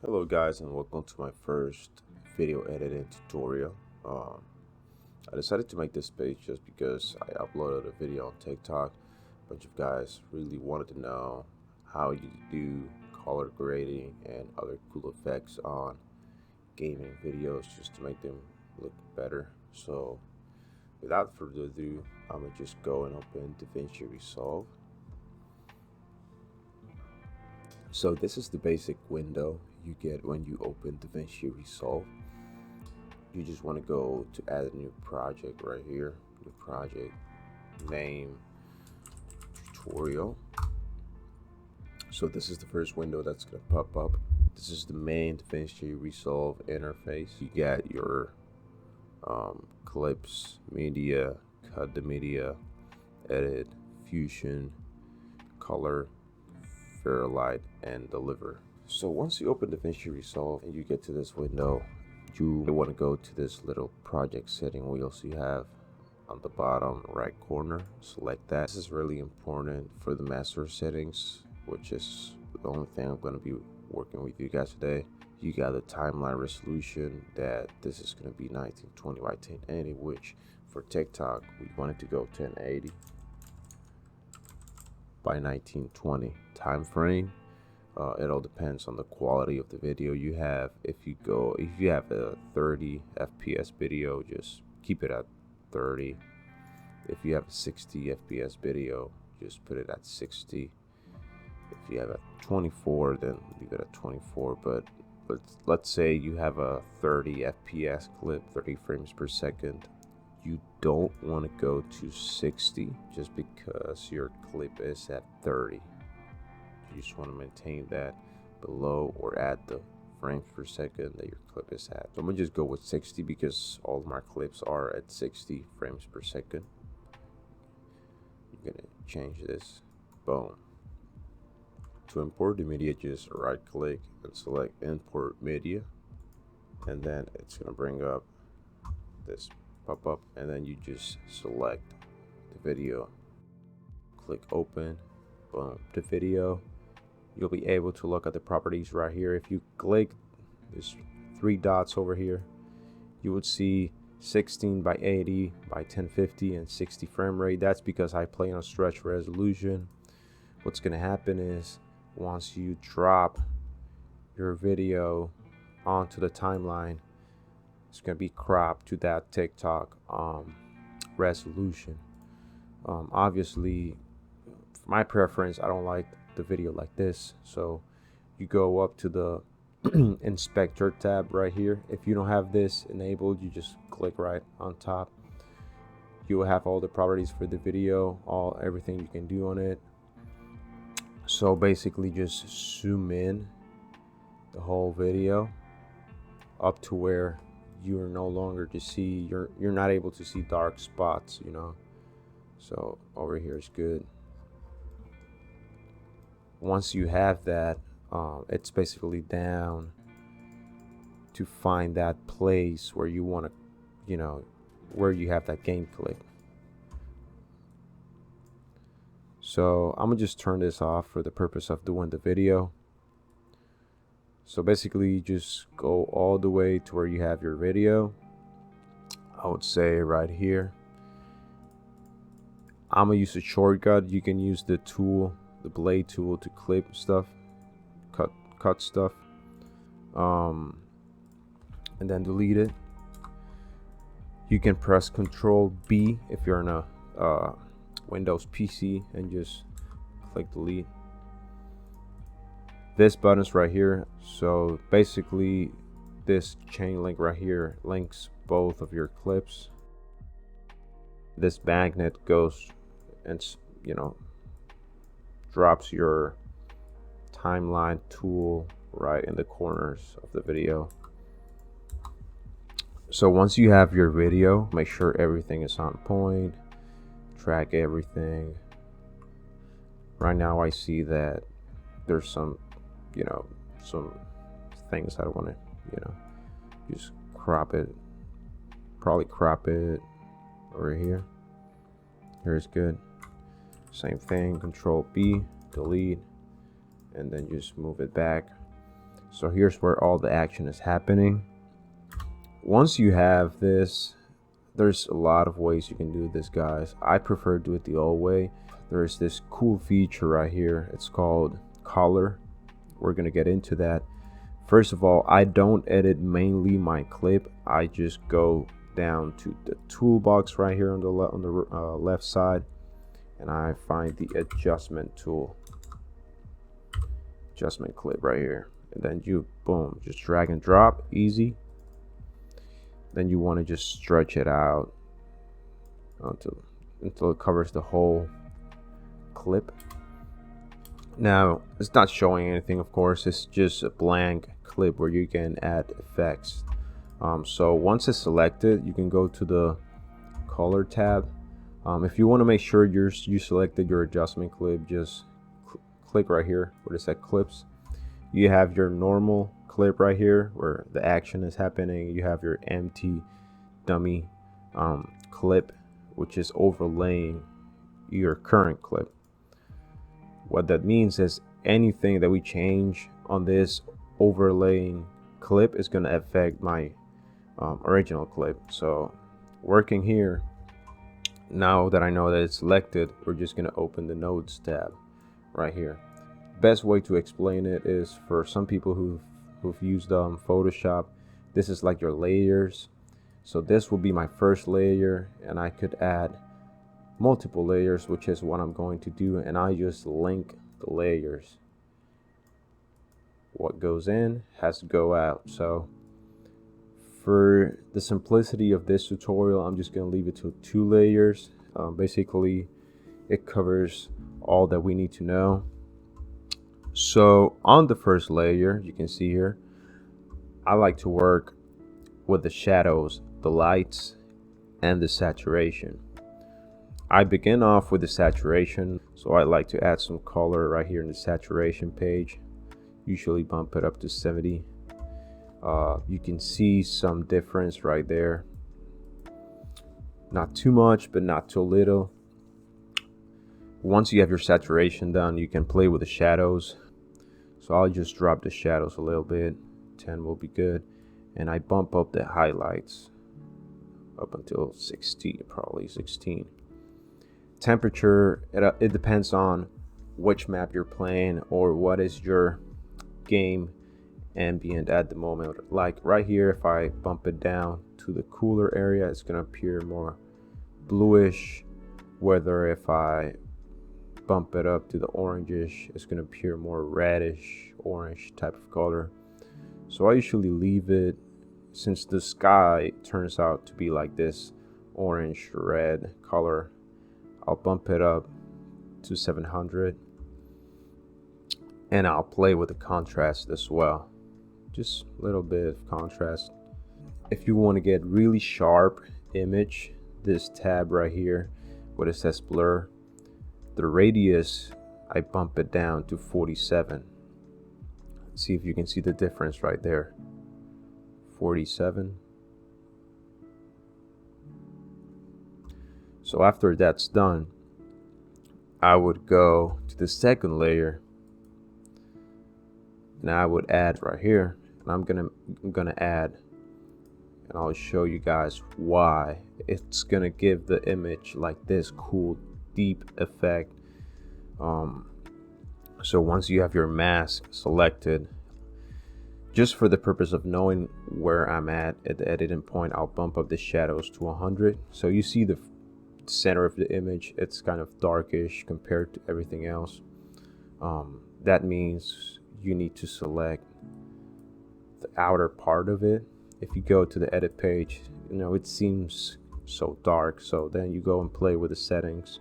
Hello guys, and welcome to my first video editing tutorial. I decided to make this page just because I uploaded a video on TikTok. A bunch of guys really wanted to know how you do color grading and other cool effects on gaming videos just to make them look better. So without further ado, I'm gonna just go and open DaVinci Resolve. So this is the basic window you get when you open DaVinci Resolve. You just want to go to add a new project right here. New project, name, tutorial. So this is the first window that's going to pop up. This is the main DaVinci Resolve interface. You got your clips, media, cut the media, edit, fusion, color, Fairlight, and deliver. So once you open DaVinci Resolve and you get to this window, you want to go to this little project setting wheel you have on the bottom right corner. Select that. This is really important for the master settings, which is the only thing I'm going to be working with you guys today. You got the timeline resolution that this is going to be 1920 by 1080, which for TikTok we wanted to go 1080 by 1920. Time frame, it all depends on the quality of the video you have. If you have a 30 fps video, just keep it at 30. If you have a 60 fps video, just put it at 60. If you have a 24, then leave it at 24. But let's say you have a 30 fps clip, 30 frames per second. You don't want to go to 60 just because your clip is at 30. You just want to maintain that below or at the frames per second that your clip is at. So I'm gonna just go with 60 because all of my clips are at 60 frames per second. You're gonna change this. Boom. To import the media, just right click and select import media, and then it's gonna bring up this pop up, and then you just select the video, click open. Boom. The video, you'll be able to look at the properties right here. If you click these three dots over here, you would see 16 by 80 by 1050 and 60 frame rate. That's because I play on stretch resolution. What's going to happen is once you drop your video onto the timeline, it's going to be cropped to that TikTok resolution. Obviously, for my preference, I don't like the video like this, so you go up to the inspector tab right here. If you don't have this enabled, you just click right on top. You will have all the properties for the video, everything you can do on it. So basically just zoom in the whole video up to where you're no longer to see, you're not able to see dark spots, you know. So over here is good. Once you have that, it's basically down to find that place where you want to, you know, where you have that game clip. So I'm gonna just turn this off for the purpose of doing the video. So basically just go all the way to where you have your video. I would say right here. I'm gonna use a shortcut. You can use the tool, the blade tool, to clip stuff, cut stuff, and then delete it. You can press Control B if you're in a Windows PC and just click delete. This button's right here. So basically this chain link right here links both of your clips. This magnet goes and, you know, drops your timeline tool right in the corners of the video. So once you have your video, make sure everything is on point, track everything. Right now I see that there's some, you know, some things I want to, you know, just crop it, probably crop it over here. Here's good. Same thing, Control B, delete, and then just move it back. So here's where all the action is happening. Once you have this, there's a lot of ways you can do this, guys. I prefer to do it the old way. There's this cool feature right here. It's called color. We're gonna get into that. First of all, I don't edit mainly my clip. I just go down to the toolbox right here on the left side, and I find the adjustment tool, adjustment clip right here, and then you boom, just drag and drop, easy. Then you want to just stretch it out until it covers the whole clip. Now it's not showing anything, of course. It's just a blank clip where you can add effects. So once it's selected, you can go to the color tab. If you want to make sure you selected your adjustment clip, just click right here where it says clips. You have your normal clip right here where the action is happening. You have your empty dummy clip, which is overlaying your current clip. What that means is anything that we change on this overlaying clip is going to affect my original clip. So working here, now that I know that it's selected, we're just going to open the nodes tab right here. Best way to explain it is for some people who've used Photoshop, this is like your layers. So this will be my first layer, and I could add multiple layers, which is what I'm going to do, and I just link the layers. What goes in has to go out. So for the simplicity of this tutorial, I'm just going to leave it to 2 layers. Basically it covers all that we need to know. So on the first layer, you can see here, I like to work with the shadows, the lights, and the saturation. I begin off with the saturation, so I like to add some color right here in the saturation page. Usually bump it up to 70. You can see some difference right there. Not too much, but not too little. Once you have your saturation done, you can play with the shadows. So I'll just drop the shadows a little bit. 10 will be good. And I bump up the highlights up until 16, probably 16. Temperature, it depends on which map you're playing or what is your game ambient at the moment. Like right here, if I bump it down to the cooler area, it's gonna appear more bluish. Whether if I bump it up to the orangish, it's gonna appear more reddish orange type of color. So I usually leave it, since the sky turns out to be like this orange red color, I'll bump it up to 700, and I'll play with the contrast as well, just a little bit of contrast. If you want to get really sharp image, this tab right here where it says blur, the radius, I bump it down to 47. See if you can see the difference right there. 47. So after that's done, I would go to the second layer, and I would add right here, and I'm gonna add, and I'll show you guys why. It's gonna give the image like this cool deep effect. So once you have your mask selected, just for the purpose of knowing where I'm at the editing point, I'll bump up the shadows to 100. So you see the center of the image, it's kind of darkish compared to everything else. That means you need to select the outer part of it. If you go to the edit page, you know, it seems so dark, so then you go and play with the settings,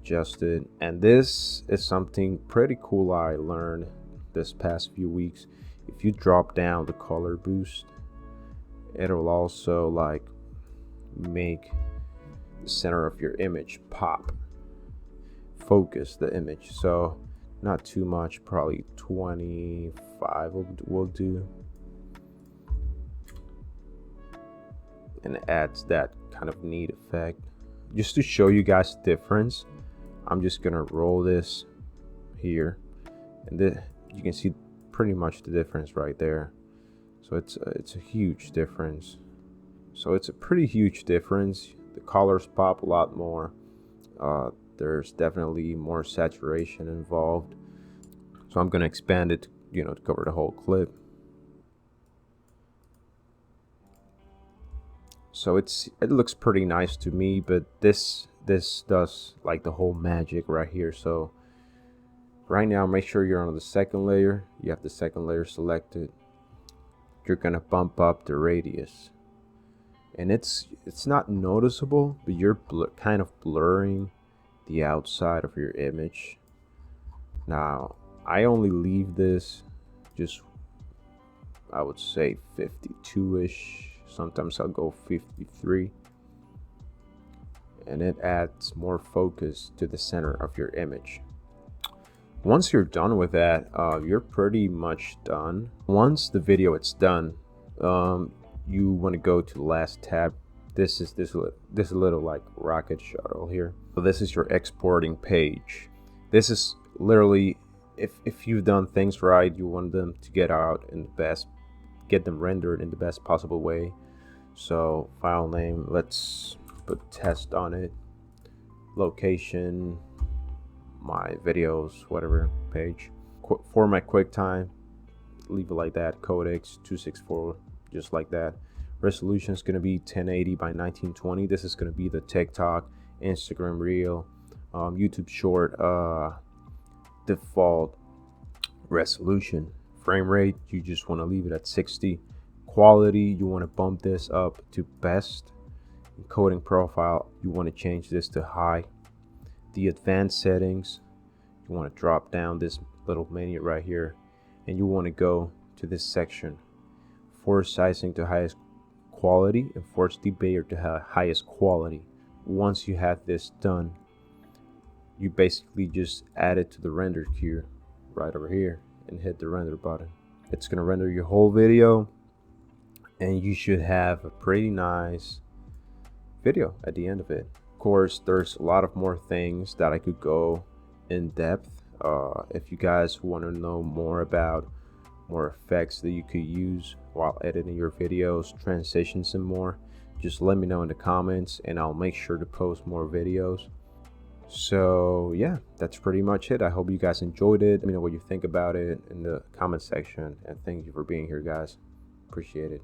adjust it. And this is something pretty cool I learned this past few weeks. If you drop down the color boost, it'll also like make the center of your image pop, focus the image. So not too much, probably 25 will do, and it adds that kind of neat effect. Just to show you guys the difference, I'm just gonna roll this here, and then you can see pretty much the difference right there. So it's a huge difference. So it's a pretty huge difference. The colors pop a lot more. There's definitely more saturation involved. So I'm gonna expand it, to cover the whole clip. So it looks pretty nice to me, but this does like the whole magic right here. So right now, make sure you're on the second layer. You have the second layer selected. You're gonna bump up the radius, and it's not noticeable, but you're kind of blurring the outside of your image. Now I only leave this just, I would say 52ish. Sometimes I'll go 53, and it adds more focus to the center of your image. Once you're done with that, you're pretty much done. Once the video is done, you want to go to the last tab. This is a little like rocket shuttle here. So this is your exporting page. This is literally, if you've done things right, you want them to get them rendered in the best possible way. So file name, let's put test on it. Location, my videos, whatever page. Format QuickTime, leave it like that. Codecs 264, just like that. Resolution is going to be 1080 by 1920. This is going to be the TikTok, Instagram Reel, YouTube Short default resolution. Frame rate, you just want to leave it at 60. Quality, you want to bump this up to best. Encoding profile, you want to change this to high. The advanced settings, you want to drop down this little menu right here, and you want to go to this section. Force sizing to highest quality and force debater to highest quality. Once you have this done, you basically just add it to the render queue right over here and hit the render button. It's going to render your whole video, and you should have a pretty nice video at the end of it. Of course, there's a lot of more things that I could go in depth. If you guys want to know more about more effects that you could use while editing your videos, transitions and more, just let me know in the comments and I'll make sure to post more videos. So yeah, that's pretty much it. I hope you guys enjoyed it. Let me know what you think about it in the comment section, and thank you for being here, guys. Appreciate it.